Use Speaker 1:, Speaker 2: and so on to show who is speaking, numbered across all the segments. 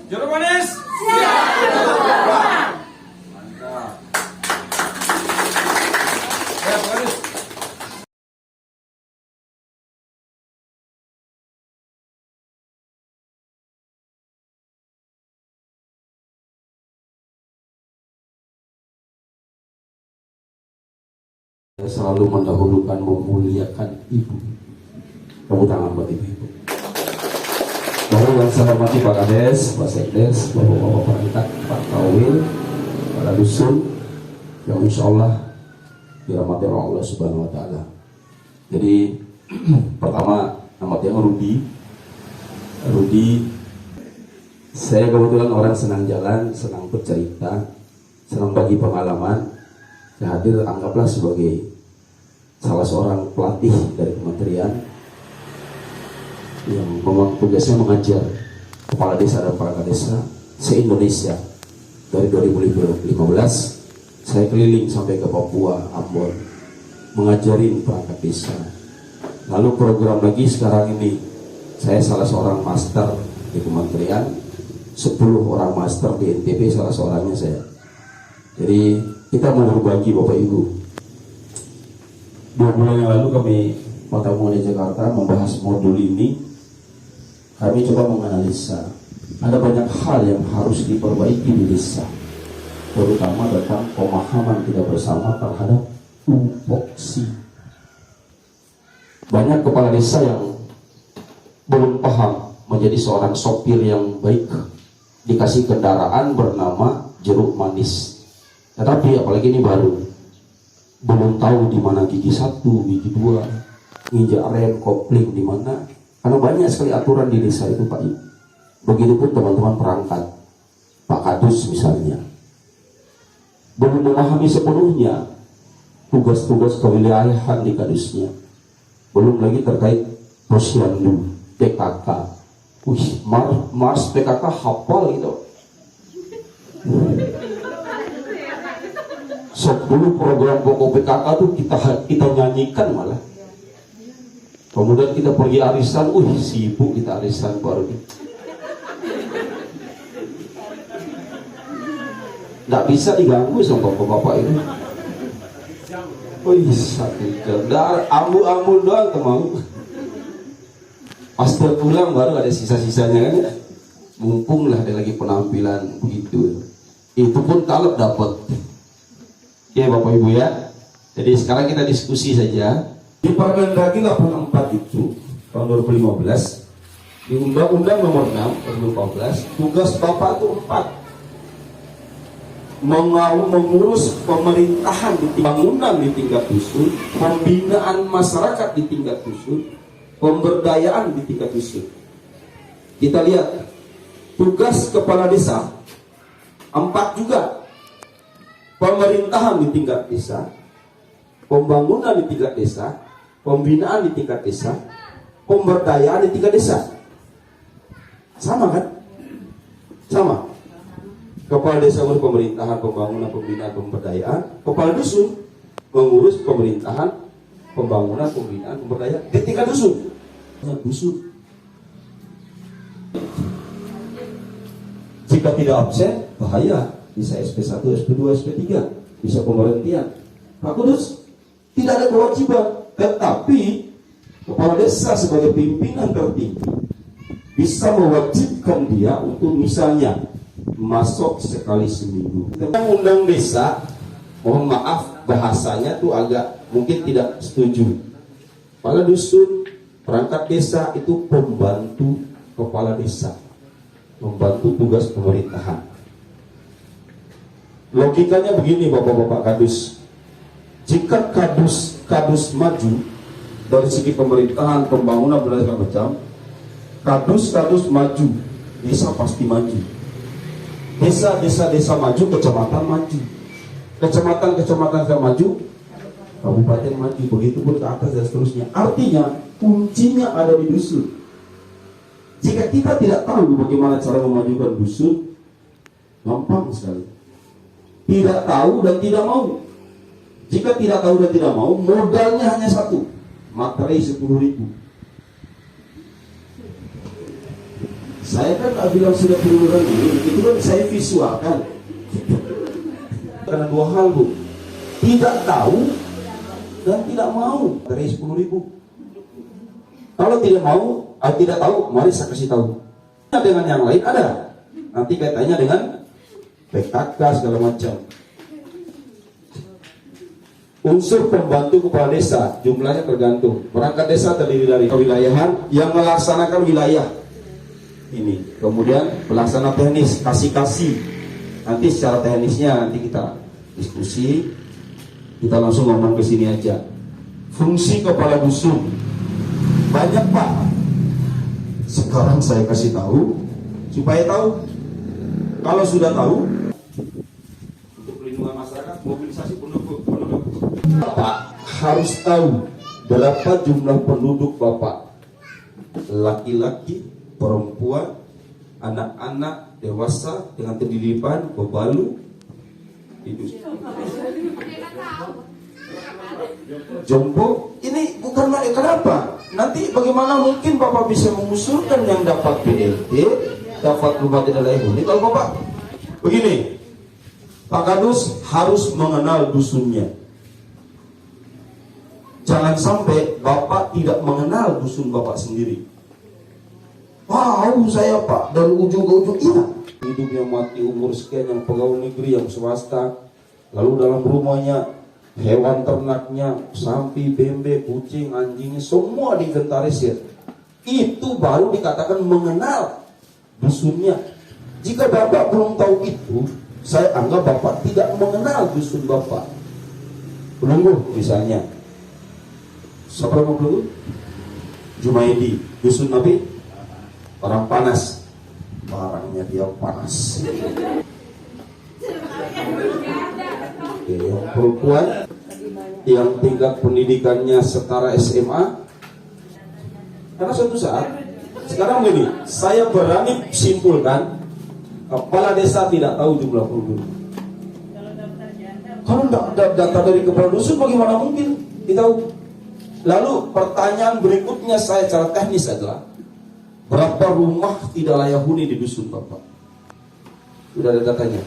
Speaker 1: Jeruk manis. Mantap. Ya, Pak Kadus.
Speaker 2: Selalu mendahulukan memuliakan ibu. Tepuk tangan buat ibu-ibu. Bapak yang saya hormati Pak Kades, Pak Sekdes, Bapak-bapak perangkat, Pak Kawil, para dusun yang insya Allah dirahmati oleh Allah Subhanahu Wa Taala. Jadi pertama nama dia Rudi. Saya kebetulan orang senang jalan, senang bercerita, senang bagi pengalaman. Saya hadir anggaplah sebagai salah seorang pelatih dari kementerian yang memang tugasnya mengajar kepala desa dan perangkat desa se-Indonesia. Dari 2015 saya keliling sampai ke Papua, Ambon, mengajarin perangkat desa. Lalu program lagi sekarang ini saya salah seorang master di kementerian, 10 orang master di NTB, salah seorangnya saya. Jadi kita mau berbagi Bapak Ibu. 2 bulan yang lalu kami Kota Mulia Jakarta membahas modul ini. Kami coba menganalisa ada banyak hal yang harus diperbaiki di desa, terutama tentang pemahaman kita bersama terhadap tupoksi. Banyak kepala desa yang belum paham menjadi seorang sopir yang baik, dikasih kendaraan bernama jeruk manis. Tetapi apalagi ini baru, belum tahu di mana gigi 1, gigi 2, nginjak rem, kopling di mana. Karena banyak sekali aturan di desa itu Pak Ibu. Begitupun teman-teman perangkat, Pak Kadus misalnya, belum memahami sepenuhnya tugas-tugas kewilayahan di kadusnya. Belum lagi terkait posyandu, PKK. Mars PKK hafal gitu. 10 program pokok PKK tuh kita nyanyikan malah. Kemudian kita pergi arisan, sibuk kita arisan baru. Nggak bisa diganggu sama bapak-bapak ini. Satu jam, ambu-ambu doang mau. Pas pulang baru ada sisa-sisanya kan ya. Mumpung lah ada lagi penampilan begitu. Itu pun kalau dapat. Ya Bapak Ibu ya. Jadi sekarang kita diskusi saja. Di Permendagri 84 itu tahun 2015, di Undang-Undang Nomor 6 2014, tugas Bapak itu 4: mengurus pemerintahan di bangunan di tingkat dusun, pembinaan masyarakat di tingkat dusun, pemberdayaan di tingkat dusun. Kita lihat tugas kepala desa 4 juga: pemerintahan di tingkat desa, pembangunan di tingkat desa, pembinaan di tingkat desa, pemberdayaan di tingkat desa. Sama kan? Sama. Kepala desa mengurus pemerintahan, pembangunan, pembinaan, pemberdayaan. Kepala dusun mengurus pemerintahan, pembangunan, pembinaan, pemberdayaan di tingkat dusun. Jika tidak absen, bahaya. Bisa SP1, SP2, SP3, bisa pemberhentian. Pak Kudus tidak ada kewajiban, tetapi kepala desa sebagai pimpinan tertinggi bisa mewajibkan dia untuk misalnya masuk sekali seminggu. Undang desa, mohon maaf bahasanya tuh agak mungkin tidak setuju. Kepala dusun, perangkat desa itu pembantu kepala desa, membantu tugas pemerintahan. Logikanya begini Bapak-bapak Kadus, jika kadus maju dari segi pemerintahan, pembangunan, berbagai macam, kadus maju, desa pasti maju. Desa maju, kecamatan maju, kecamatan maju, kabupaten maju, begitu pun ke atas dan seterusnya. Artinya kuncinya ada di dusun. Jika kita tidak tahu bagaimana cara memajukan dusun, gampang sekali. Tidak tahu dan tidak mau. Jika tidak tahu dan tidak mau, modalnya hanya 1, materai 10.000. Saya kan tak bilang sudah pengunduran diri, itu kan saya visualkan. Karena dua hal, Bu. Tidak tahu dan tidak mau. Dari 10.000. Kalau tidak mau, tidak tahu, mari saya kasih tahu. Dengan yang lain ada. Nanti kaitannya dengan PKK segala macam. Unsur pembantu kepala desa jumlahnya tergantung. Perangkat desa terdiri dari kewilayahan yang melaksanakan wilayah ini. Kemudian pelaksana teknis, kasih. Nanti secara teknisnya nanti kita diskusi. Kita langsung ngomong ke sini aja. Fungsi kepala dusun banyak, Pak. Sekarang saya kasih tahu supaya tahu. Kalau sudah tahu, untuk pelindungan masyarakat, mobilisasi penduduk. Bapak harus tahu berapa jumlah penduduk Bapak. Laki-laki, perempuan, anak-anak, dewasa dengan kedilipan, bebalu, itu. Jompo, ini bukan kenapa? Nanti bagaimana mungkin Bapak bisa mengusulkan yang dapat PLT, dapat rumah tidak layak huni? Kalau Bapak begini, Pak Kadus harus mengenal dusunnya. Jangan sampai Bapak tidak mengenal dusun Bapak sendiri. Wow, saya Pak dari ujung ke ujung, iya. Hidupnya mati umur sekian, yang pegawai negeri, yang swasta, lalu dalam rumahnya hewan ternaknya, sapi, bembe, kucing, anjingnya, semua diinventarisir. Itu baru dikatakan mengenal dusunnya. Jika Bapak belum tahu itu, saya anggap Bapak tidak mengenal dusun Bapak. Pelunggu misalnya. Siapa nama pelunggu? Jumaidi. Dusun Nabi? Orang panas. Barangnya dia panas. Yang perempuan yang tingkat pendidikannya setara SMA, karena suatu saat sekarang begini, saya berani simpulkan kepala desa tidak tahu jumlah penduduk. Kalau data dari kepala dusun bagaimana mungkin ditahu? Lalu pertanyaan berikutnya saya secara teknis adalah, berapa rumah tidak layak huni di dusun Bapak? Sudah ada datanya.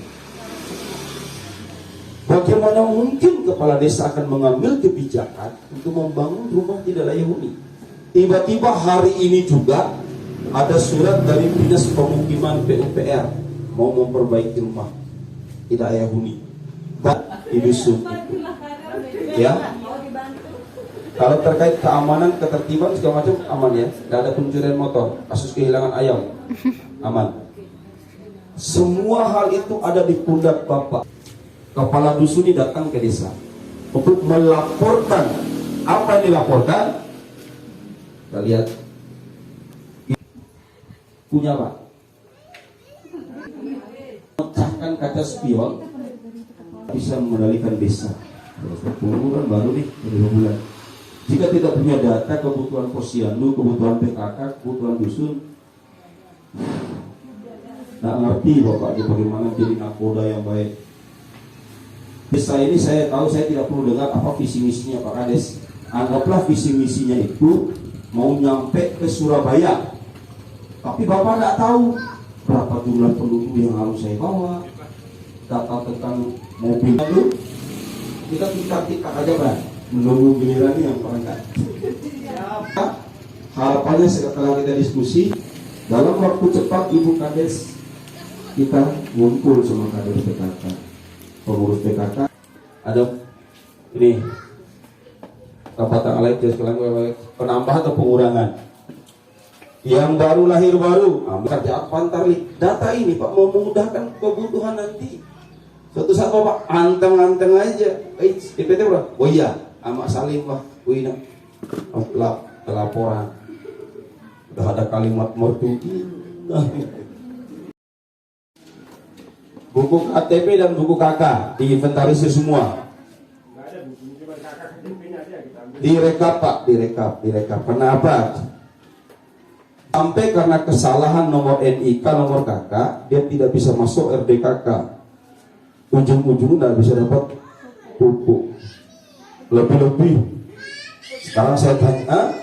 Speaker 2: Bagaimana mungkin kepala desa akan mengambil kebijakan untuk membangun rumah tidak layak huni? Tiba-tiba hari ini juga ada surat dari Dinas Pemukiman PUPR mau memperbaiki rumah tidak layak huni di dusun. Ya, kalau terkait keamanan, ketertiban segala macam aman ya, tidak ada pencurian motor, kasus kehilangan ayam aman. Semua hal itu ada di pundak Bapak. Kepala dusun ini datang ke desa untuk melaporkan. Apa yang dilaporkan? Kita lihat. Punya Pak. Memecahkan kaca spion bisa mengendalikan desa. Pengumuman baru nih, 2 bulan. Jika tidak punya data kebutuhan posyandu, kebutuhan PKK, kebutuhan dusun, nggak ngerti Bapak bagaimana jadi nakoda yang baik. Desa ini saya tahu, saya tidak perlu dengar apa visi misinya Pak Kades. Anggaplah visi misinya itu mau nyampe ke Surabaya, tapi Bapak tidak tahu berapa jumlah penduduk yang harus saya bawa, data tentang mobil itu. Kita aja Pak, menunggu gilirannya yang perangkat. Harapannya setelah kita diskusi, dalam waktu cepat Ibu Kades kita ngumpul sama kader PKK, pengurus PKK. Ada ini Kapatan Alaik penambahan atau pengurangan yang baru lahir kerja pantarlik. Data ini Pak mau memudahkan kebutuhan nanti. Suatu saat Bapak anteng-anteng aja, DPT berapa? Oh iya, Amak Salim Pak, wina laporan. Udah ada kalimat mertu. Buku KTP dan buku KK diinventarisir semua. Direkap Pak, direkap. Kenapa? Sampai karena kesalahan nomor NIK, nomor KK, dia tidak bisa masuk RDKK. Ujung-ujungnya tidak bisa dapat buku. Lebih-lebih. Sekarang saya tanya,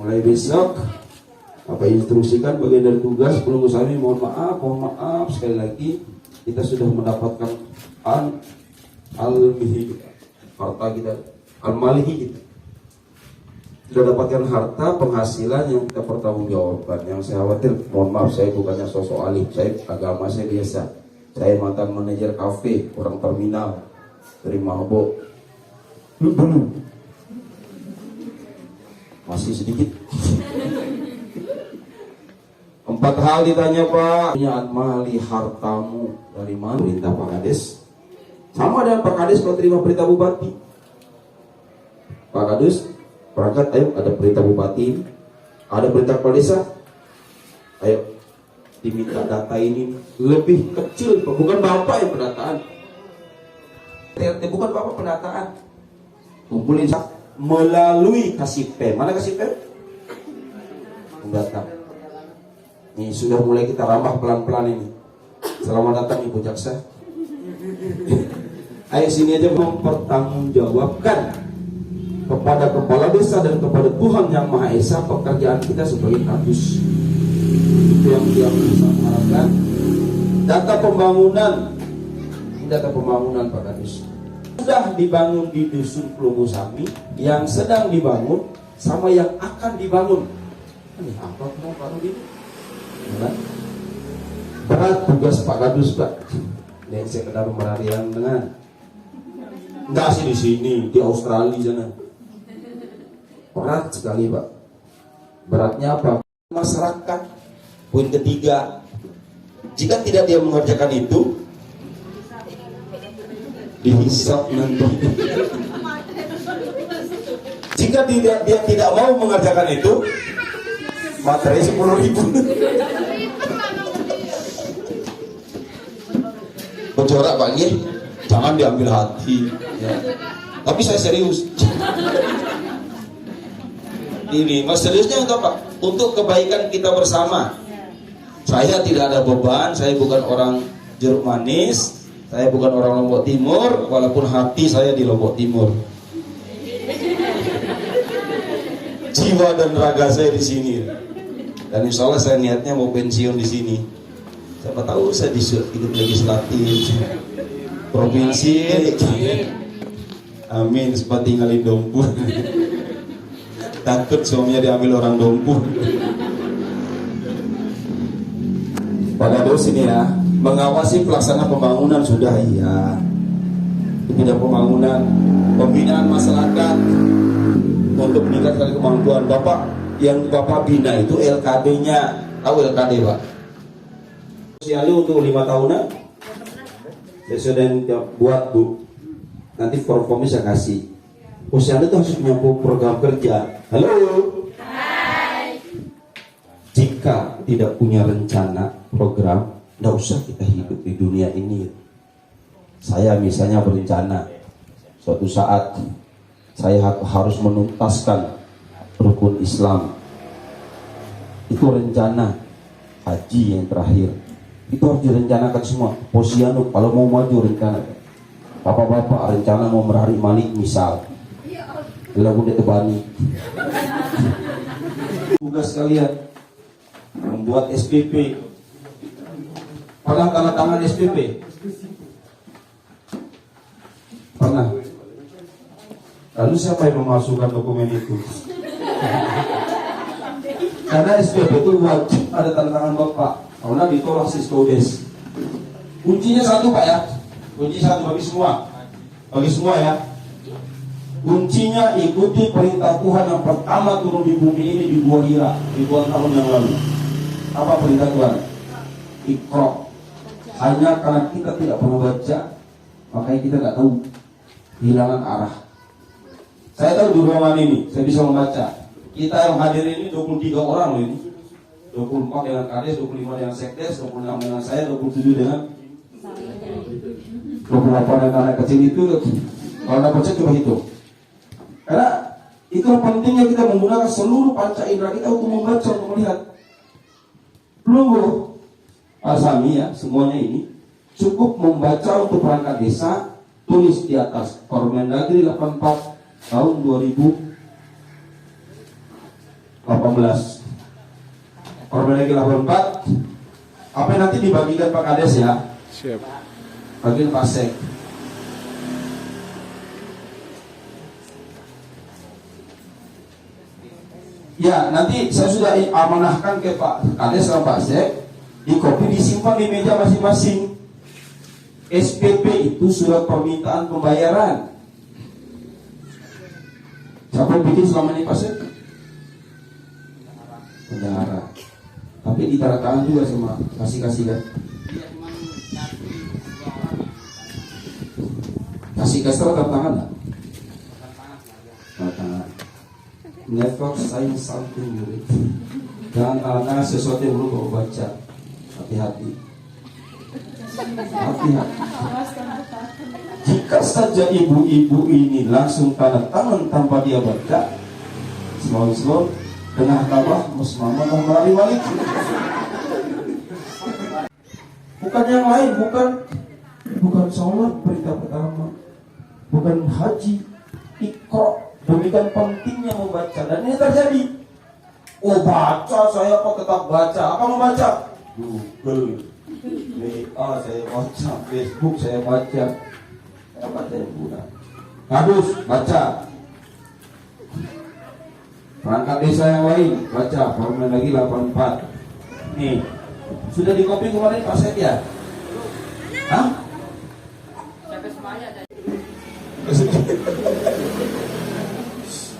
Speaker 2: mulai besok apa instruksikan bagian dari tugas penunggu kami, mohon maaf sekali lagi kita sudah mendapatkan al-mihi harta kita, al-malihi kita sudah dapatkan harta penghasilan yang kita pertanggungjawabkan. Yang saya khawatir, mohon maaf, saya bukannya sosok ahli, saya agama saya biasa, saya mantan manajer kafe, orang terminal, terima mabok belum masih sedikit. 4 hal ditanya Pak, punya mali hartamu dari mana? Perintah Pak Kades. Sama dengan Pak Kades kalau terima perintah bupati. Pak Kades berangkat, ayo ada perintah bupati, ada perintah kepala desa, ayo diminta data ini lebih kecil, bukan bapak yang pendataan, bukan bapak pendataan, kumpulin melalui kasih P. Mana kasih P? Datang. Ini sudah mulai kita rambah pelan-pelan ini. Selamat datang Ibu Jaksa. Ayo sini aja, mempertanggungjawabkan kepada kepala desa dan kepada Tuhan Yang Maha Esa pekerjaan kita sebagai kadus. Itu yang bisa mengharapkan. Data pembangunan Pak Kadus sudah dibangun di dusun Pelunggu Sami, yang sedang dibangun sama yang akan dibangun. Ini apa Pak Rudi? Berat tugas Pak Kadus Pak. Yang saya kenal pemerhatian dengan enggak sih di sini, di Australia sana. Berat sekali Pak. Beratnya apa? Masyarakat. Poin ketiga, jika tidak dia mengerjakan itu, dihisap nanti. Jika dia tidak mau mengerjakan itu, materi 10.000. Bocorak Pak Ngir, jangan diambil hati ya. Tapi saya serius. Ini mas seriusnya untuk apa? Untuk kebaikan kita bersama. Saya tidak ada beban, saya bukan orang jeruk manis, saya bukan orang Lombok Timur, walaupun hati saya di Lombok Timur. Jiwa dan raga saya di sini. Dan insya Allah saya niatnya mau pensiun di sini. Siapa tahu saya ikut legislatif provinsi. Amin. Sempat tinggalin Dompu. Takut suaminya diambil orang Dompu. Pada dos ini ya, mengawasi pelaksanaan pembangunan sudah iya. Bidang pembangunan, pembinaan masyarakat untuk meningkatkan kemampuan Bapak. Yang Bapak bina itu LKD-nya, tahu LKD Pak? Sosialnya untuk 5 tahunan. Saya sudah buat Bu. Nanti form-formnya saya kasih. Posyandu itu harus punya program kerja. Halo. Hai. Jika tidak punya rencana program, tidak usah kita hidup di dunia ini. Saya misalnya berencana suatu saat saya harus menuntaskan rukun Islam. Itu rencana haji yang terakhir. Itu harus direncanakan semua. Posyandu kalau mau maju rencana. Bapak-bapak rencana mau merarik Malik misal. Lagu dia tebani. Tugas kalian membuat SPP. Pernah tanda tangan SPP? Pernah. Lalu siapa yang memasukkan dokumen itu? Karena SPP itu wajib ada tanda tangan Bapak. Karena ditolak Siskodes. Kuncinya satu Pak ya. Kunci satu bagi semua. Bagi semua ya. Kuncinya ikuti perintah Tuhan yang pertama turun di bumi ini di Gua Hira ribuan tahun yang lalu. Apa perintah Tuhan? Iqra. Hanya karena kita tidak pernah baca, makanya kita nggak tahu, kehilangan arah. Saya tahu di ruangan ini, saya bisa membaca. Kita yang hadir ini 23 orang loh ini. 24 dengan Kades, 25 dengan Sekdes, 26 dengan saya, 27 dengan 28 dengan anak kecil itu. Kalau dapat saya coba hitung. Karena itu pentingnya kita menggunakan seluruh panca indera kita untuk membaca, untuk melihat. Pelunggu Asami ya, semuanya ini cukup membaca untuk perangkat desa, tulis di atas Permendagri 84 tahun 2000 18. Permendagri 84. Apa yang nanti dibagikan Pak Kades ya?
Speaker 3: Siap.
Speaker 2: Bagian Pak Sek. Ya, nanti saya sudah amanahkan ke Pak Kades sama Pak Sek. Di kopi disimpan di meja masing-masing. SPP itu surat permintaan pembayaran. Siapa yang bikin selama ini Pak Sek? Bendahara. Tapi ditandatangan juga sama kasih kan? Kasih surat tangan nggak? Tangan. Never sign something you read. Jangan tanda tangan sesuatu yang belum kau baca. Hati-hati. Hati-hati. Jika saja ibu-ibu ini langsung tanda tangan tanpa dia baca, slow dengan tabah musmama memari balik. Bukan yang lain, bukan sholat perintah pertama, bukan haji, ikro. Demikian pentingnya membaca, dan ini terjadi. Oh baca, saya kok tetap baca. Apa membaca? Google, WA saya baca, Facebook saya baca. Saya baca yang guna. Kadus baca. Perangkat desa yang lain baca. Permendagri 84. Nih, sudah di copy kemarin Pak Sek ya? Hah?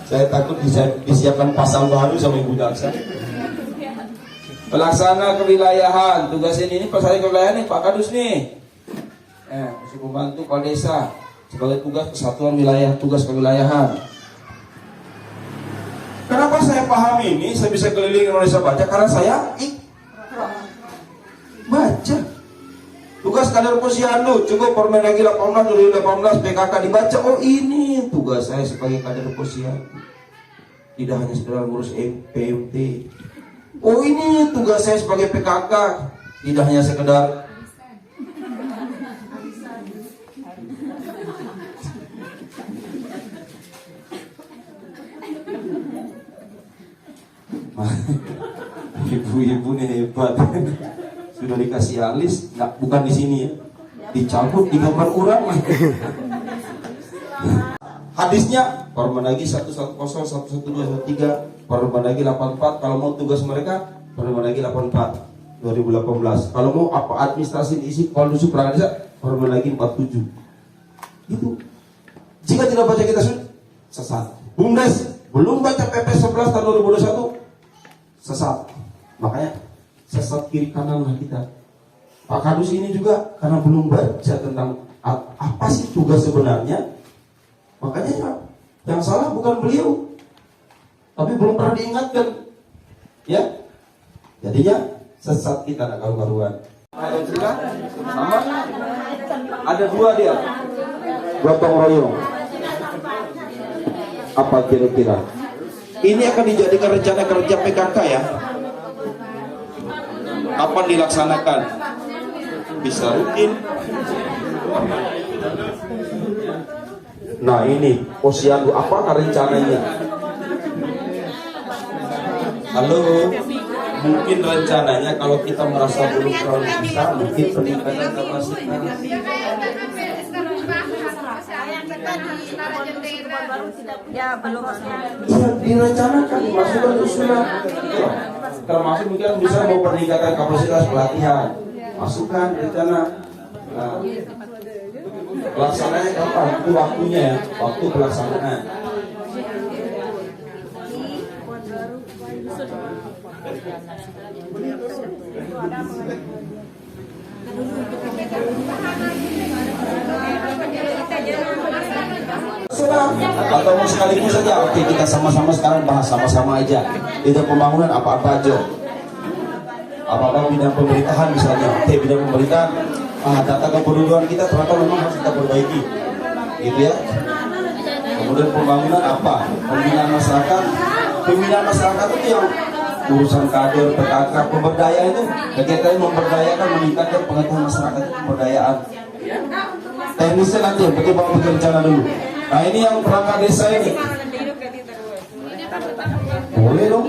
Speaker 2: Saya takut disiapkan pasal baru sama Ibu Jaksa. Pelaksana kewilayahan, tugas ini pelaksana kewilayahan nih Pak Kadus nih. Masih membantu Kepala Desa sebagai tugas kesatuan wilayah, tugas kewilayahan. Kenapa saya paham ini? Saya bisa keliling Indonesia baca karena saya baca. Tugas kader posyandu, cukup Permendagri 18 2018 PKK dibaca. Oh ini tugas saya sebagai kader posyandu. Tidak hanya sekedar ngurus PMT. Oh ini tugas saya sebagai PKK. Tidak hanya sekedar ibu-ibu nih hebat. Sudah dikasih alis, bukan di sini ya, dicabut di gambar orang. Hadisnya Permendagri 110, 11213, Permendagri 84. Kalau mau tugas mereka Permendagri 84 2018. Kalau mau apa administrasi diisi kalau dusu perangkat desa Permendagri 47. Itu. Jika tidak baca kita sesat. Bumdes belum baca PP 11 tahun 2021 sesat. Makanya sesat kiri kanan lah kita. Pak Kadus ini juga karena belum baca tentang apa sih tugas sebenarnya. Makanya yang salah bukan beliau, tapi belum pernah diingatkan. Ya, jadinya sesat kita nak karu-karuan. Ada cerita sama? Ada dua dia, gotong royong. Apa kira-kira? Ini akan dijadikan rencana kerja PKK ya. Kapan dilaksanakan? Bisa rutin. Nah ini posyandu apa rencananya? Halo, mungkin rencananya kalau kita merasa belum terlalu bisa, mungkin peningkatan kapasitas.
Speaker 4: Ya belum.
Speaker 2: Ya direncanakan, dimasukkan usulan. Termasuk mungkin bisa mau peningkatan kapasitas pelatihan. Masukkan rencana. Nah, pelaksananya kapan? Itu waktunya ya, waktu pelaksanaan. Atau mau sekaligus saja, oke kita sama-sama sekarang bahas sama-sama aja. Itu pembangunan apa-apa aja. Apa-apa bidang pemerintahan misalnya, bidang pemerintahan, data kependudukan kita ternyata memang harus kita perbaiki, gitu ya. Kemudian pembangunan apa? Pembinaan masyarakat. Pembinaan masyarakat itu yang urusan kader, PKK, pemberdayaan itu kegiatan memberdayakan, meningkatkan pengetahuan masyarakat itu pemberdayaan. Teknisnya nanti, bagaimana rencana dulu. Nah ini yang perangkat desa ini. Boleh dong.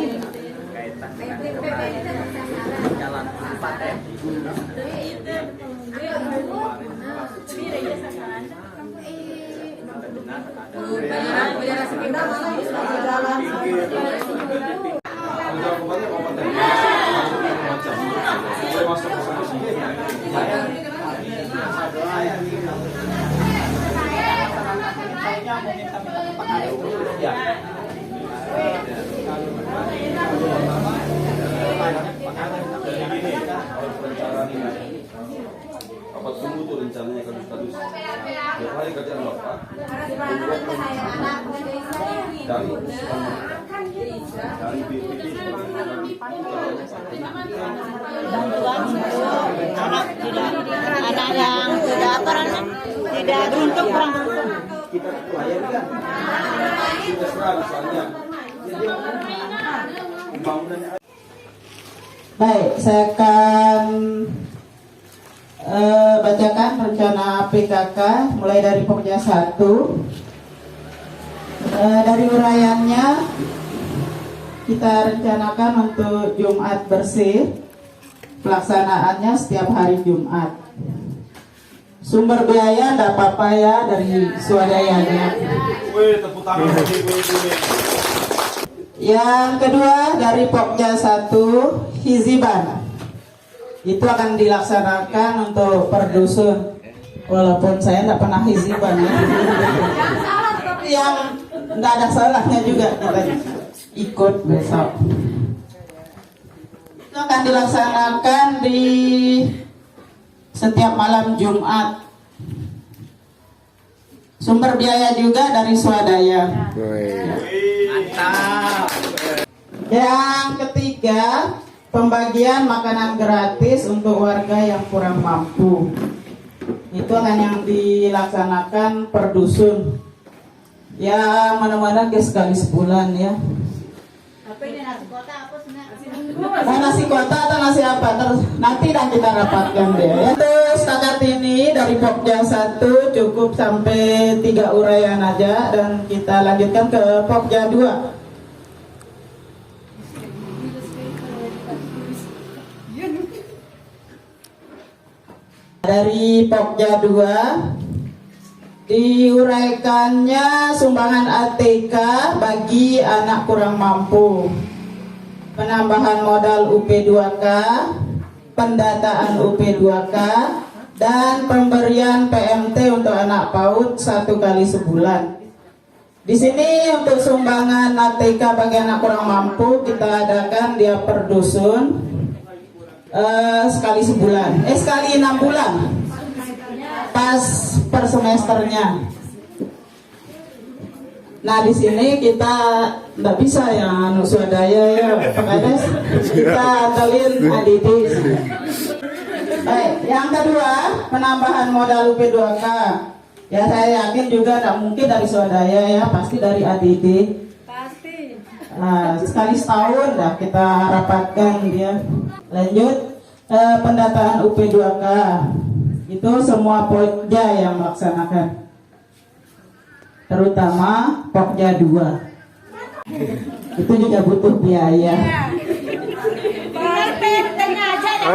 Speaker 2: Apa tunggu tuh rencananya kadus-kadus. Tiap hari kerjaan Bapak. Dari BPD
Speaker 4: Bantuan untuk anak yang tidak apa namanya, tidak beruntung, kurang beruntung.
Speaker 2: kita layankan. Kita serah misalnya. Pembangunannya.
Speaker 3: Baik, saya akan bacakan rencana PKK mulai dari Pokja 1. Dari uraiannya, kita rencanakan untuk Jumat bersih, pelaksanaannya setiap hari Jumat. Sumber biaya tidak apa-apa ya dari swadayanya.
Speaker 1: Wih, tepuk tangan.
Speaker 3: Yang kedua dari Pokja 1, Hiziban. Itu akan dilaksanakan untuk per dusun. Walaupun saya tidak pernah hiziban ya. Yang tidak ada salahnya juga kita ikut besok. Itu akan dilaksanakan di setiap malam Jumat. Sumber biaya juga dari swadaya.
Speaker 1: Mantap.
Speaker 3: Yang ketiga, pembagian makanan gratis untuk warga yang kurang mampu. Itu akan yang dilaksanakan per dusun. Ya, mana-mana ke sekali sebulan ya.
Speaker 4: Apa ini nasi kota apa sebenarnya?
Speaker 3: Mau nasi kota atau nasi apa? Terus nanti dan kita rapatkan deh ya. Terus setakat ini dari Pokja 1 cukup sampai 3 uraian aja dan kita lanjutkan ke Pokja 2. Dari Pokja 2 diuraikannya sumbangan ATK bagi anak kurang mampu, penambahan modal UP2K, pendataan UP2K, dan pemberian PMT untuk anak PAUD 1 kali sebulan. Di sini untuk sumbangan ATK bagi anak kurang mampu kita adakan dia per dusun. Sekali sebulan, sekali 6 bulan, pas per semesternya. Nah di sini kita nggak bisa ya swadaya ya, makanya kita andelin ADD. Baik, yang kedua penambahan modal UP2K. Ya saya yakin juga nggak mungkin dari swadaya ya, pasti dari ADD. Nah, sekali setahun dah kita rapatkan dia. Lanjut pendataan UP2K. Itu semua Pokja yang melaksanakan. Terutama Pokja 2. Itu juga butuh biaya.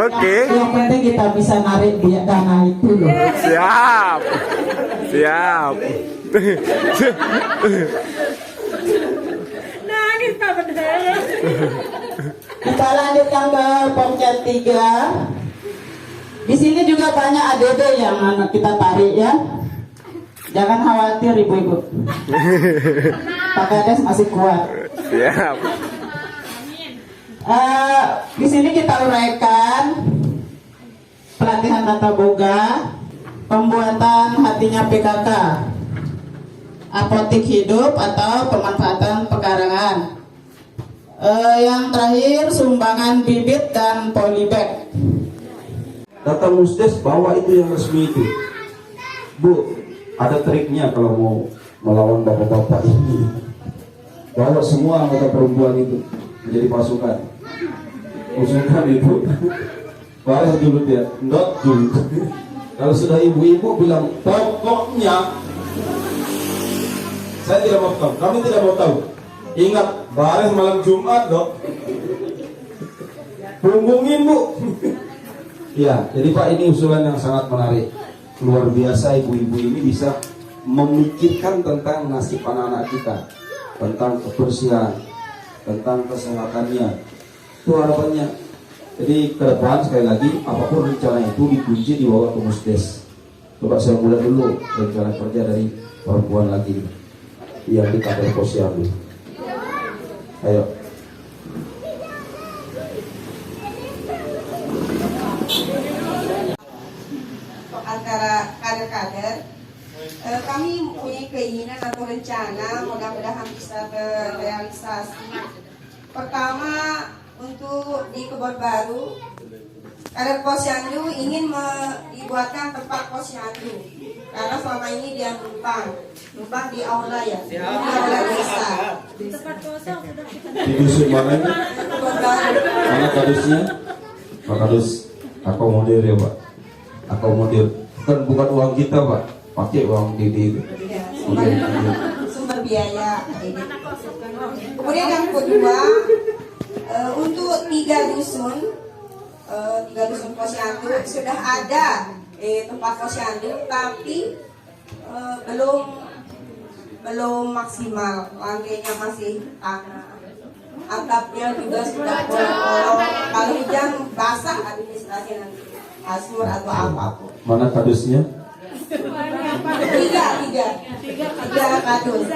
Speaker 5: Oke.
Speaker 3: Yang penting kita bisa narik dia dana itu loh.
Speaker 5: Siap. Siap.
Speaker 3: Kita lanjutkan ke Pokja 3. Di sini juga banyak ADD yang kita tarik ya. Jangan khawatir ibu-ibu. Pak Kades masih kuat.
Speaker 5: Siap.
Speaker 3: Di sini kita uraikan pelatihan tata boga, pembuatan hatinya PKK, apotik hidup atau pemanfaatan pekarangan. Yang terakhir sumbangan bibit dan polybag.
Speaker 2: Data Musdes bawa itu yang resmi itu. Bu, ada triknya kalau mau melawan bapak-bapak ini. Bawa semua anggota perempuan itu menjadi pasukan. Pasukan itu balas dulu dia, not dulu. Kalau sudah ibu-ibu bilang pokoknya saya tidak mau tahu, kami tidak mau tahu. Ingat, baris malam Jumat dok. Punggungin bu. Ya, jadi Pak, ini usulan yang sangat menarik. Luar biasa ibu-ibu ini bisa memikirkan tentang nasib anak-anak kita, tentang kebersihan, tentang kesehatannya. Itu harapannya. Jadi ke depan sekali lagi, apapun rencana itu dikunci dibawa ke Musdes. Coba saya mulai dulu rencana kerja dari perempuan lagi yang di kader posyandu. Ayo.
Speaker 6: Antara kader-kader, kami mempunyai keinginan atau rencana, mudah-mudahan bisa terrealisasi. Pertama, untuk di Kebon Baru, kader posyandu ingin dibuatkan tempat posyandu, karena selama ini dia numpang di aula ya, di aula desa.
Speaker 2: Di dusun mana ini?
Speaker 6: Kebon Baru.
Speaker 2: Mana kadusnya? Pak Kadus, akomodir ya Pak. Akomodir. Bukan uang kita Pak, pakai uang Didi.
Speaker 6: Ya, sumber biaya. Kemudian yang kedua, untuk 3 dusun posyandu sudah ada tempat posyandu, tapi belum maksimal, lantainya masih tanah, atapnya juga sudah bolong-bolong. Kalau hujan basah administrasi nanti, asur atau apapun.
Speaker 2: Mana kadusnya?
Speaker 6: Tiga kadus.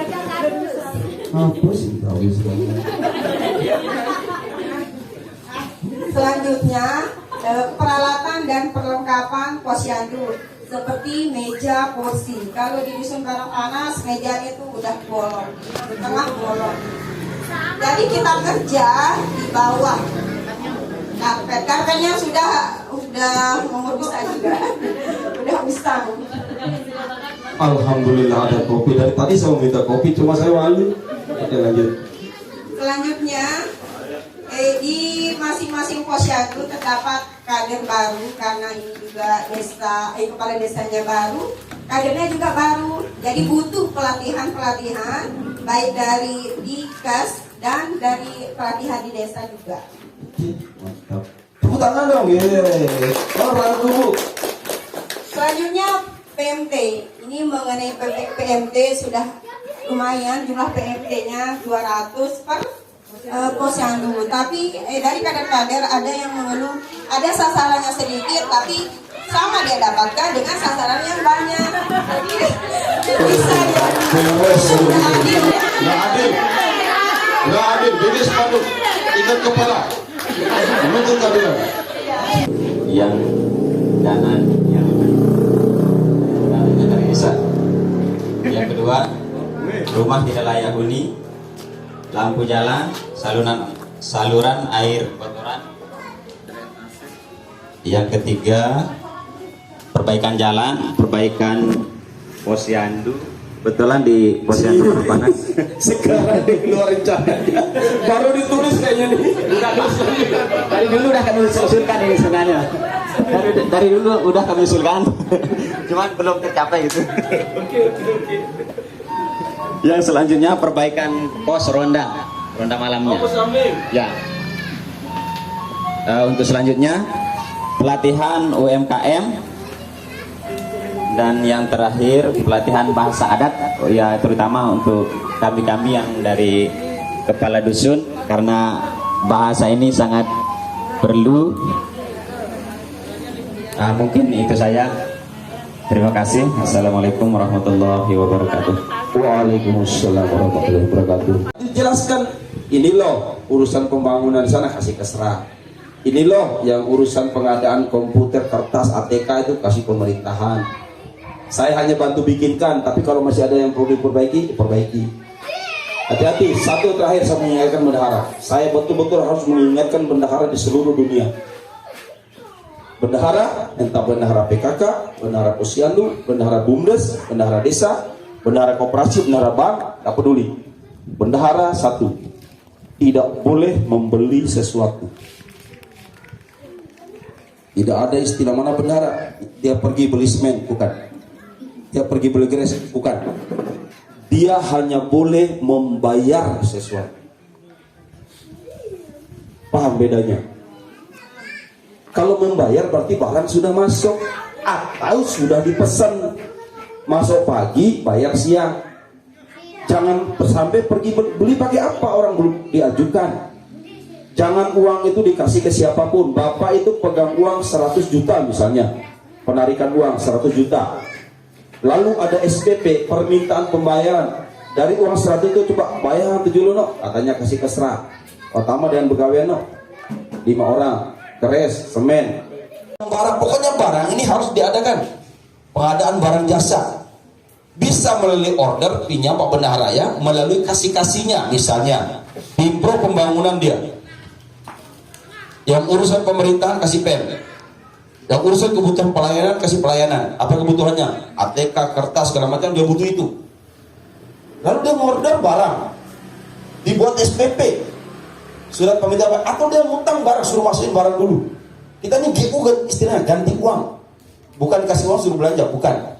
Speaker 2: Apa sih tahu sekarang?
Speaker 6: Selanjutnya, peralatan dan perlengkapan posyandu seperti meja kursi. Kalau di dusun Barang Panas, mejanya itu udah bolong, setengah bolong. Jadi kita kerja di bawah karpetnya sudah umur bisa juga, udah usang.
Speaker 2: Alhamdulillah ada kopi. Dari tadi saya minta kopi, cuma saya wali. Oke, lanjut.
Speaker 6: Selanjutnya, di masing-masing posyandu terdapat kader baru, karena ini juga kepala desanya baru, kadernya juga baru. Jadi butuh pelatihan baik dari Dikas dan dari pelatihan di desa juga.
Speaker 2: Mantap. Tepuk tangan dong, orang dulu.
Speaker 6: Selanjutnya PMT. Ini mengenai PMT sudah lumayan, jumlah PMT-nya 200 per posyandu. Tapi dari kader-kader ada yang mengeluh, ada sasarannya sedikit tapi sama dia dapatkan dengan sasaran yang banyak. Bisa
Speaker 7: Nggak adil, jadi sepatu ikat kepala, menuntut keadilan.
Speaker 8: Yang dana yang dari desa. Yang kedua, rumah tidak layak huni, lampu jalan, saluran air kotoran. Yang ketiga, perbaikan jalan, perbaikan posyandu. Betulan di posyandu Panas.
Speaker 2: Sekarang keluar rencananya. Baru ditulis kayaknya nih.
Speaker 8: Dari dulu udah kami usulkan ini sebenarnya. Dari dulu udah kami usulkan. Cuman belum tercapai gitu.
Speaker 2: Oke.
Speaker 8: Yang selanjutnya perbaikan pos ronda malamnya. Ya. Untuk selanjutnya pelatihan UMKM. Dan yang terakhir pelatihan bahasa adat, ya terutama untuk kami-kami yang dari kepala dusun, karena bahasa ini sangat perlu. Mungkin itu saya. Terima kasih. Assalamualaikum warahmatullahi wabarakatuh.
Speaker 2: Waalaikumsalam warahmatullahi wabarakatuh. Dijelaskan, ini loh urusan pembangunan sana kasih keserah. Ini loh yang urusan pengadaan komputer, kertas, ATK itu kasih pemerintahan. Saya hanya bantu bikinkan, tapi kalau masih ada yang perlu diperbaiki, perbaiki. Hati-hati, satu terakhir saya mengingatkan bendahara. Saya betul-betul harus mengingatkan bendahara di seluruh dunia. Bendahara, entah bendahara PKK, bendahara posyandu, bendahara BUMDes, bendahara desa, bendahara koperasi, bendahara bank, tak peduli. Bendahara satu, tidak boleh membeli sesuatu. Tidak ada istilah mana bendahara, dia pergi beli semen, bukan. Dia pergi beli gres, bukan. Dia hanya boleh membayar sesuatu. Paham bedanya? Kalau membayar berarti barang sudah masuk atau sudah dipesan. Masuk pagi, bayar siang. Jangan sampai pergi beli pakai apa orang belum diajukan. Jangan uang itu dikasih ke siapapun. Bapak itu pegang uang 100 juta misalnya, penarikan uang 100 juta. Lalu ada SPP, permintaan pembayaran. Dari uang 100 itu coba bayar 7 no, katanya kasih kesra. Pertama dengan pegawai no, 5 orang, keres, semen. Barang, pokoknya barang ini harus diadakan. Pengadaan barang jasa. Bisa melalui order pinjam Pak Bendaharaya, melalui kasih-kasihnya misalnya Impro pembangunan dia, yang urusan pemerintahan kasih PEM, yang urusan kebutuhan pelayanan kasih pelayanan. Apa kebutuhannya? ATK, kertas, segala macam dia butuh itu. Lalu dia ngorder barang, dibuat SPP, surat permintaan, atau dia ngutang barang, suruh masukin barang dulu. Kita ini GU istilahnya ganti uang, bukan kasih uang suruh belanja, bukan.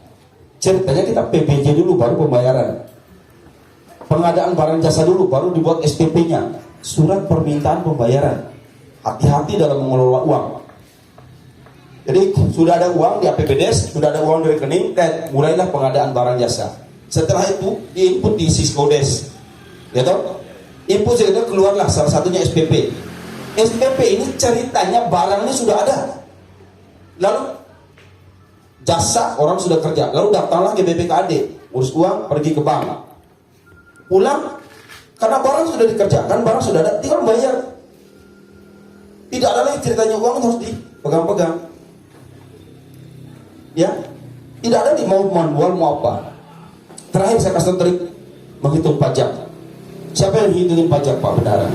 Speaker 2: Ceritanya kita PPJ dulu baru pembayaran. Pengadaan barang jasa dulu baru dibuat SPP-nya, surat permintaan pembayaran. Hati-hati dalam mengelola uang. Jadi sudah ada uang di APBDes, sudah ada uang di rekening, dan mulailah pengadaan barang jasa. Setelah itu diinput di Siskodes, ya toh? Input saja keluarlah salah satunya SPP. SPP ini ceritanya barang ini sudah ada. Lalu jasa orang sudah kerja, lalu datanglah ke BPKAD, urus uang, pergi ke bank, pulang karena barang sudah dikerjakan, barang sudah ada, tinggal bayar. Tidak ada lagi ceritanya uang harus dipegang-pegang, ya, tidak ada di mau manual mau apa. Terakhir saya kasih trik menghitung pajak. Siapa yang hitungin pajak Pak Bendahara?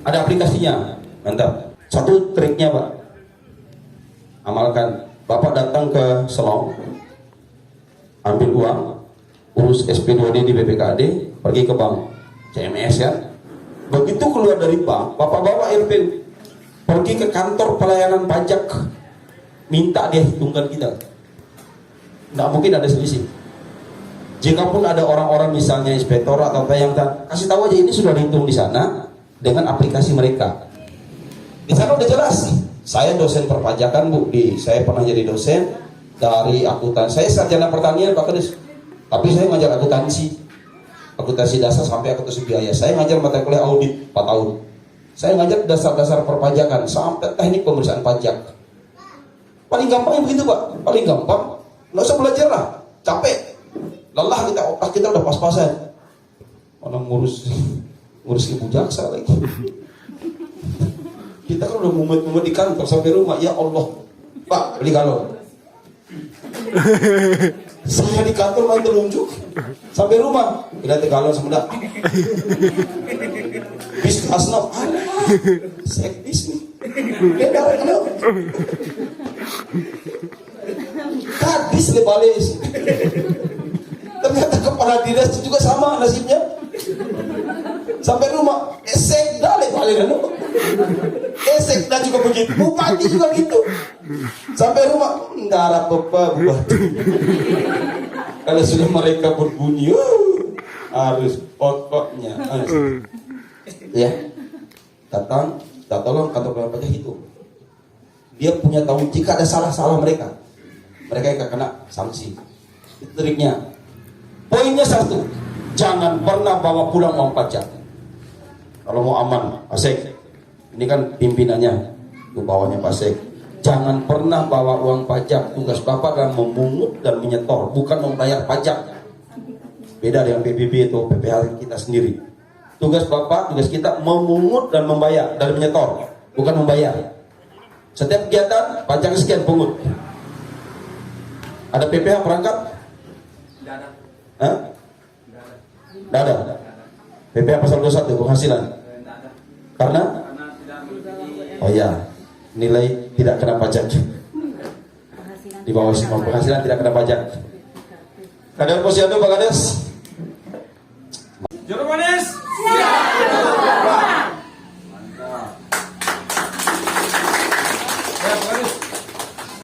Speaker 2: Ada aplikasinya, mantap. Satu triknya Pak, amalkan. Bapak datang ke Selong, ambil uang, urus SP2D di BPKAD, pergi ke bank, CMS kan. Begitu keluar dari bank, Bapak bawa RP, pergi ke kantor pelayanan pajak, minta dia hitungkan kita. Nggak mungkin ada selisih. Jikapun ada orang-orang misalnya inspektor atau apa yang kasih tahu aja ini sudah dihitung di sana dengan aplikasi mereka. Di sana udah jelas. Saya dosen perpajakan Bu, saya pernah jadi dosen dari akuntansi. Saya sarjana pertanian Pak Kades, tapi saya ngajar akuntansi dasar sampai akuntansi biaya. Saya ngajar mata kuliah audit 4 tahun. Saya ngajar dasar-dasar perpajakan sampai teknik pemeriksaan pajak. Paling gampang begitu Pak, paling gampang. Nggak usah belajar lah, capek, lelah kita, otak kita udah pas-pasan. Mana ngurus ibu jaksa lagi. Kita kan udah mumet-mumet di kantor sampai rumah, ya Allah, Pak beli galon. Saya di kantor main telunjuk sampai rumah, kita galon semudah. Bis asnaf, sekdis nih, beda kan? Kadis lebalis. Ternyata kepala dinas juga sama nasibnya. Sampai rumah, esek dah lebalis. Esek dan juga begitu, bupati juga gitu. Sampai rumah, enggak ada apa-apa. Kalau sudah mereka berbunyi, harus pokoknya. Ya, datang, kita tolong kantor pelayanan pajak itu. Dia punya tanggung jika ada salah-salah mereka yang akan kena sanksi. Itu triknya. Poinnya satu, jangan pernah bawa pulang uang pajak. Kalau mau aman, Asek. Ini kan pimpinannya, itu bawahnya Pak Sek. Jangan pernah bawa uang pajak. Tugas Bapak adalah memungut dan menyetor, bukan membayar pajak. Beda dengan PBB itu PPH kita sendiri. Tugas Bapak, tugas kita memungut dan membayar dan menyetor, bukan membayar. Setiap kegiatan pajak sekian pungut. Ada PPH perangkat? Tidak ada. Hah? Tidak ada. PPH pasal 21 penghasilan. Karena? Oh ya, nilai tidak kena pajak. Di bawah semua penghasilan tidak kena pajak. Kader Posyandu Pak Kades.
Speaker 1: Juru manis. Siap.